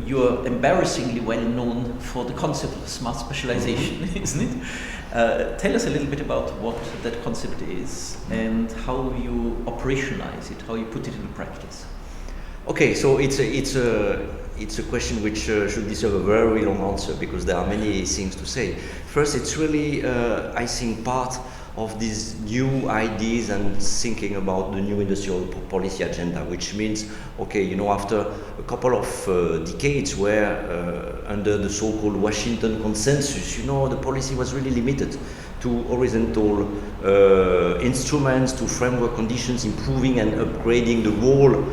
You're embarrassingly well known for the concept of smart specialization, isn't it? Tell us a little bit about what that concept is and how you operationalize it, how you put it into practice. Okay, so it's a question which should deserve a very long answer because there are many things to say. First, it's really, I think, part of these new ideas and thinking about the new industrial policy agenda, which means, okay, after a couple of decades where under the so-called Washington consensus, the policy was really limited to horizontal instruments, to framework conditions, improving and upgrading the whole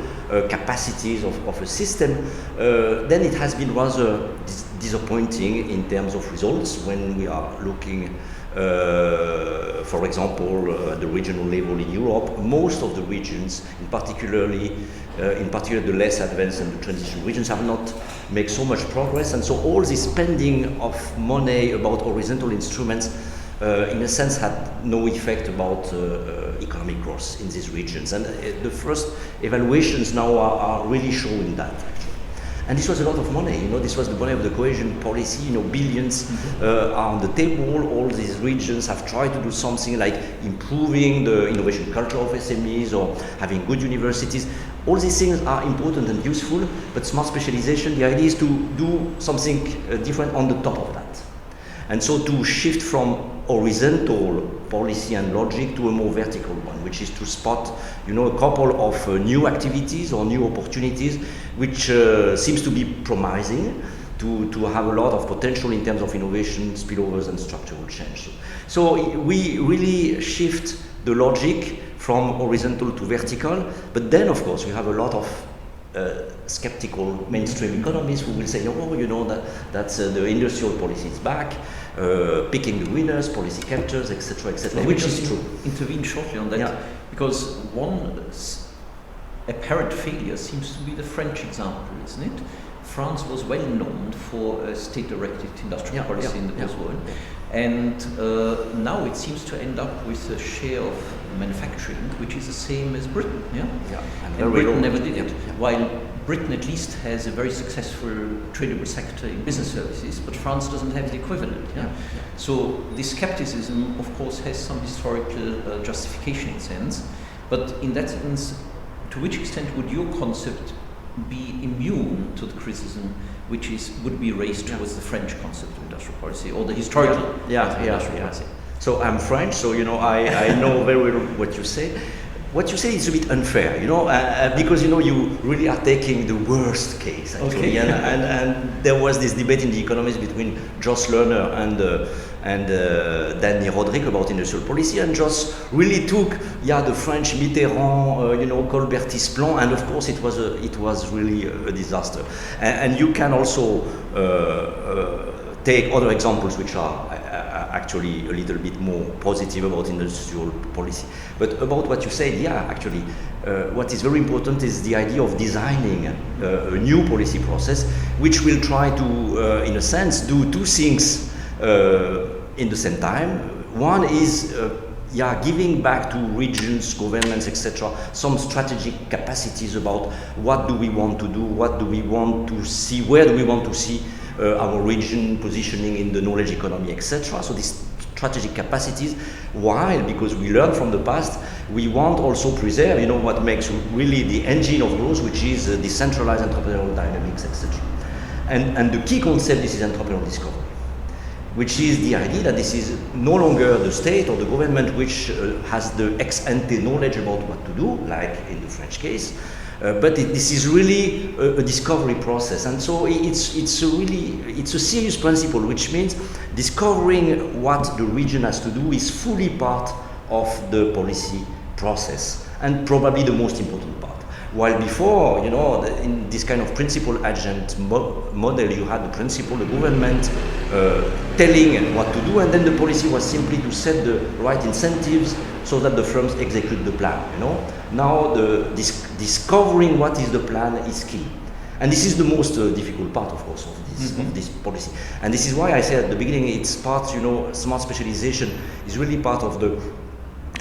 capacities of a system, then it has been rather disappointing in terms of results when we are looking for example, at the regional level in Europe. Most of the regions, in particular the less advanced and the transition regions, have not made so much progress, and so all this spending of money about horizontal instruments in a sense had no effect about economic growth in these regions. And the first evaluations now are really showing that. And this was a lot of money, this was the money of the cohesion policy, billions are on the table. All these regions have tried to do something like improving the innovation culture of SMEs or having good universities. All these things are important and useful, but smart specialization, the idea is to do something different on the top of that. And so to shift from horizontal policy and logic to a more vertical one, which is to spot, a couple of new activities or new opportunities, which seems to be promising to have a lot of potential in terms of innovation, spillovers, and structural change. So we really shift the logic from horizontal to vertical, but then, of course, we have a lot of skeptical mainstream economists who will say, that's the industrial policy is back, picking the winners, policy captures, etc., etc., which is true. Intervene shortly on that, because one apparent failure seems to be the French example, isn't it? France was well known for a state-directed industrial policy in the post-war, and now it seems to end up with a share of manufacturing which is the same as Britain. And Britain never did it. While Britain at least has a very successful tradable sector in business services, but France doesn't have the equivalent. So this skepticism, of course, has some historical justification in a sense, but in that sense, to which extent would your concept be immune to the criticism which would be raised towards the French concept of industrial policy or the historical industrial policy? So I'm French, so I know very well what you say. What you say is a bit unfair, because you really are taking the worst case actually. Okay. and there was this debate in The Economist between Joss Lerner and Danny Roderick about industrial policy, and Joss really took the French Mitterrand, Colbertist plan, and of course it was really a disaster. And you can also take other examples which are actually a little bit more positive about industrial policy. But about what you said, actually, what is very important is the idea of designing a new policy process, which will try to, in a sense, do two things in the same time. One is giving back to regions, governments, etc., some strategic capacities about what do we want to do, what do we want to see, where do we want to see our region positioning in the knowledge economy, etc. So these strategic capacities, while, because we learned from the past, we want also preserve, what makes really the engine of growth, which is decentralized entrepreneurial dynamics, etc. And the key concept, this is entrepreneurial discovery, which is the idea that this is no longer the state or the government which has the ex-ante knowledge about what to do, like in the French case, but this is really a discovery process. And so it's a serious principle, which means discovering what the region has to do is fully part of the policy process, and probably the most important part. While before, in this kind of principal agent model, you had the principal, the government telling what to do, and then the policy was simply to set the right incentives so that the firms execute the plan. Now discovering what is the plan is key, and this is the most difficult part, of course, of this policy. And this is why I said at the beginning, it's part. Smart specialization is really part of the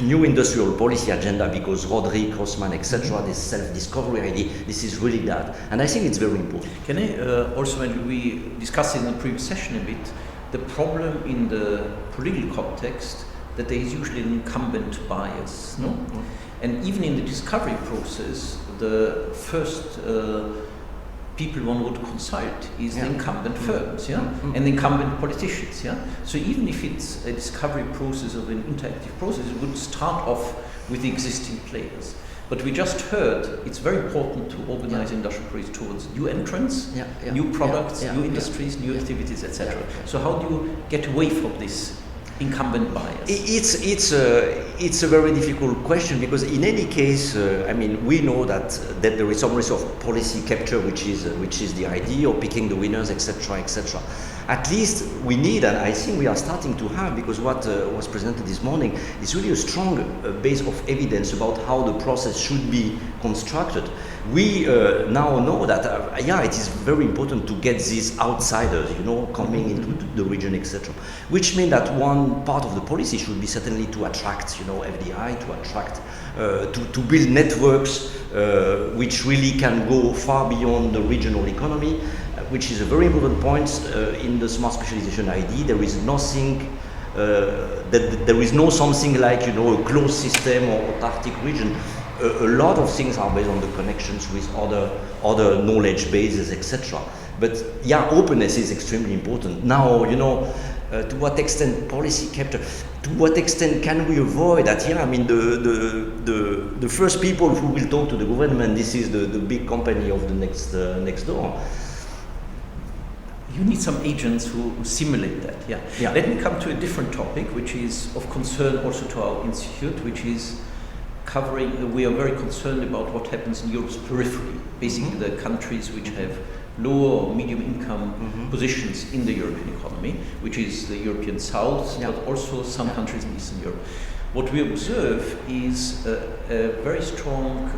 new industrial policy agenda, because Rodrik, Grossman, etc., this self-discovery idea, this is really that. And I think it's very important. Can I also, when we discussed in the previous session a bit, the problem in the political context that there is usually an incumbent bias, no? And even in the discovery process, the first people one would consult is the incumbent firms, and the incumbent politicians, So even if it's a discovery process of an interactive process, it would start off with the existing players. But we just heard it's very important to organize industrial policy towards new entrants, new products, new industries, new activities, etc. So how do you get away from this incumbent bias? It's a very difficult question, because in any case, I mean, we know that there is some risk of policy capture, which is the idea of picking the winners, etc., etc. At least we need, and I think we are starting to have, because what was presented this morning is really a strong base of evidence about how the process should be constructed. We now know that, it is very important to get these outsiders, coming into the region, etc. Which means that one part of the policy should be certainly to attract, FDI, to attract, to build networks which really can go far beyond the regional economy, which is a very important point in the smart specialization idea. There is nothing. There is no something like a closed system or autarkic region. A lot of things are based on the connections with other knowledge bases, etc. But openness is extremely important. Now, to what extent policy capture? To what extent can we avoid that? I mean, the first people who will talk to the government, this is the big company of the next door. You need some agents who simulate that. Let me come to a different topic, which is of concern also to our institute, which is covering. We are very concerned about what happens in Europe's periphery, basically the countries which have lower or medium income positions in the European economy, which is the European South, but also some countries in Eastern Europe. What we observe is a very strong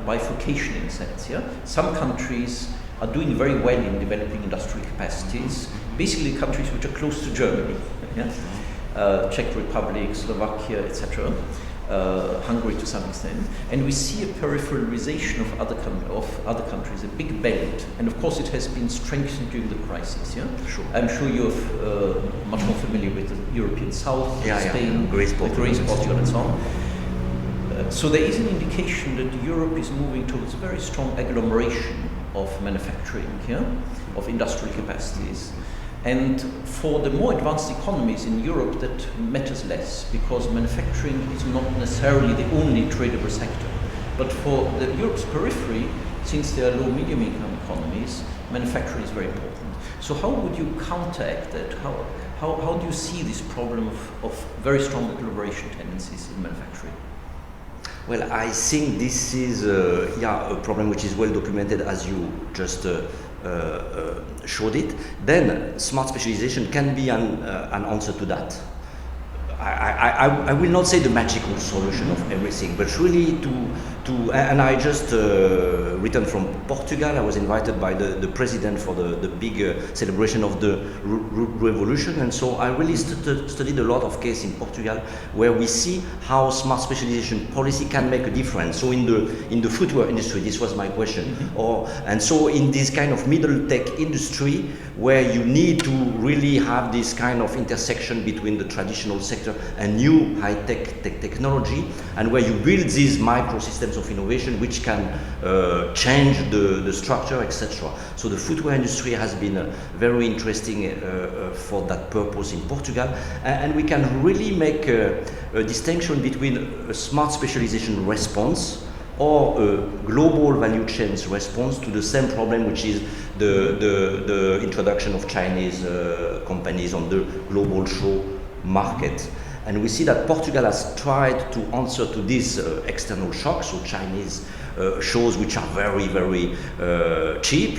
bifurcation in a sense. Some countries are doing very well in developing industrial capacities, basically countries which are close to Germany, Czech Republic, Slovakia, etc., Hungary to some extent, and we see a peripheralization of other countries, a big belt, and of course it has been strengthened during the crisis. Sure. I'm sure you're much more familiar with the European South, Spain, Greece, Portugal, and so on. So there is an indication that Europe is moving towards a very strong agglomeration of manufacturing, of industrial capacities. And for the more advanced economies in Europe, that matters less, because manufacturing is not necessarily the only tradable sector. But for Europe's periphery, since they are low medium income economies, manufacturing is very important. So how would you counteract that? How do you see this problem of very strong agglomeration tendencies in manufacturing? Well, I think this is a problem which is well documented, as you just showed it. Then smart specialization can be an answer to that. I will not say the magical solution of everything, but really and I just returned from Portugal. I was invited by the president for the big celebration of the revolution, and so I really studied a lot of cases in Portugal where we see how smart specialization policy can make a difference. So in the footwear industry, this was my question, and so in this kind of middle tech industry where you need to really have this kind of intersection between the traditional sector and new high-tech technology, and where you build these microsystems of innovation which can change the structure, etc. So the footwear industry has been very interesting for that purpose in Portugal, and we can really make a distinction between a smart specialization response or a global value chains response to the same problem, which is the introduction of Chinese companies on the global show market. And we see that Portugal has tried to answer to this external shock, so Chinese shows which are very, very cheap,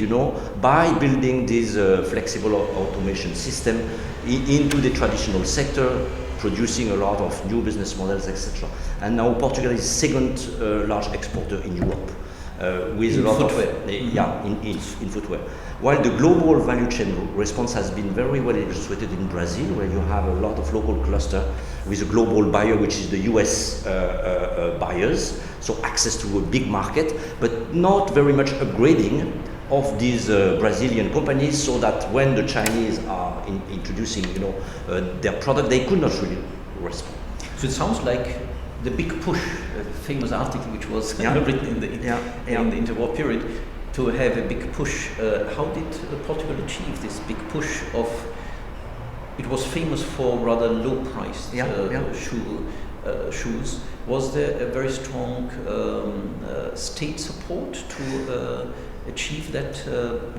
by building this flexible automation system into the traditional sector, producing a lot of new business models, etc. And now Portugal is second large exporter in Europe. with in a lot footwear. of in footwear. While the global value chain response has been very well illustrated in Brazil, where you have a lot of local cluster with a global buyer, which is the US buyers, so access to a big market, but not very much upgrading of these Brazilian companies, so that when the Chinese are introducing, their product, they could not really respond. So it sounds like the big push, a famous article which was written in the interwar period, to have a big push. How did Portugal achieve this big push of? It was famous for rather low-priced shoes. Was there a very strong state support to achieve that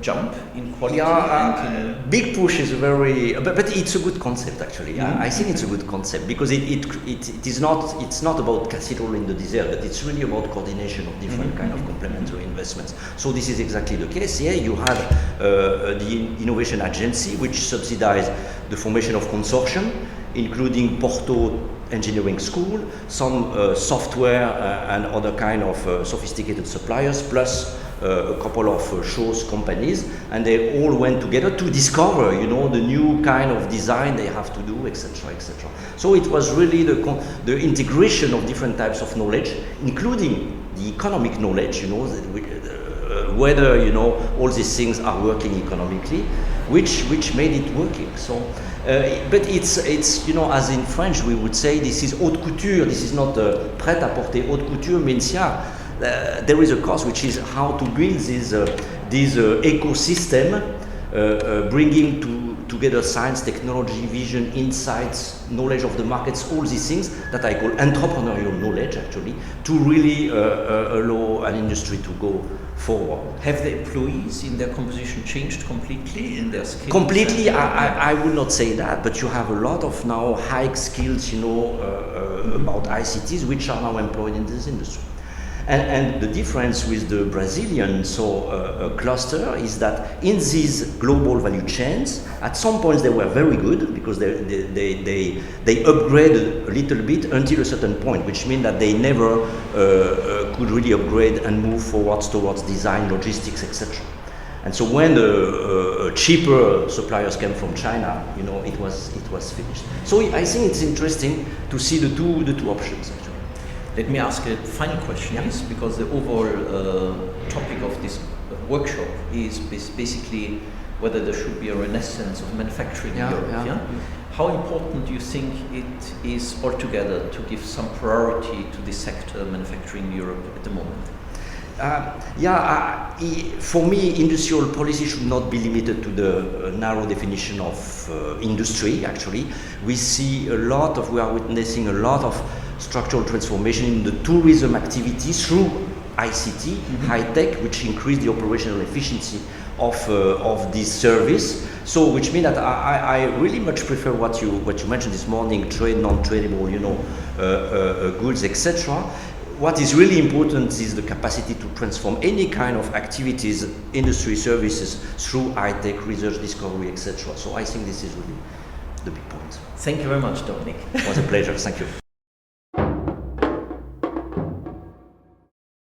jump in quality? Big push is but it's a good concept actually. I think it's a good concept because it's not about cathedral in the desert, but it's really about coordination of different kind of complementary investments. So this is exactly the case. Here you have the Innovation Agency, which subsidizes the formation of consortium, including Porto Engineering School, some software and other kind of sophisticated suppliers, plus a couple of shows companies, and they all went together to discover, the new kind of design they have to do, etc., etc. So it was really the integration of different types of knowledge, including the economic knowledge, whether all these things are working economically, which made it working. So, but it's as in French we would say, this is haute couture. This is not prêt-à-porter. Haute couture means there is a course which is how to build this ecosystem, bringing together science, technology, vision, insights, knowledge of the markets, all these things that I call entrepreneurial knowledge actually, to really allow an industry to go forward. Have the employees in their composition changed completely in their skills? Completely, I would not say that, but you have a lot of now high skills, about ICTs, which are now employed in this industry. And the difference with the Brazilian cluster is that in these global value chains, at some points they were very good because they upgraded a little bit until a certain point, which means that they never could really upgrade and move forwards towards design, logistics, etc. And so when the cheaper suppliers came from China, it was finished. So I think it's interesting to see the two options actually. Let me ask a final question, because the overall topic of this workshop is basically whether there should be a renaissance of manufacturing in Europe. How important do you think it is altogether to give some priority to this sector, manufacturing in Europe at the moment? For me, industrial policy should not be limited to the narrow definition of industry. Actually, we are witnessing a lot of structural transformation in the tourism activities through ICT, high tech, which increase the operational efficiency of this service. So, which means that I really much prefer what you mentioned this morning: trade, non-tradable, goods, etc. What is really important is the capacity to transform any kind of activities, industry, services, through high-tech research, discovery, etc. So I think this is really the big point. Thank you very much, Dominic. It was a pleasure. Thank you.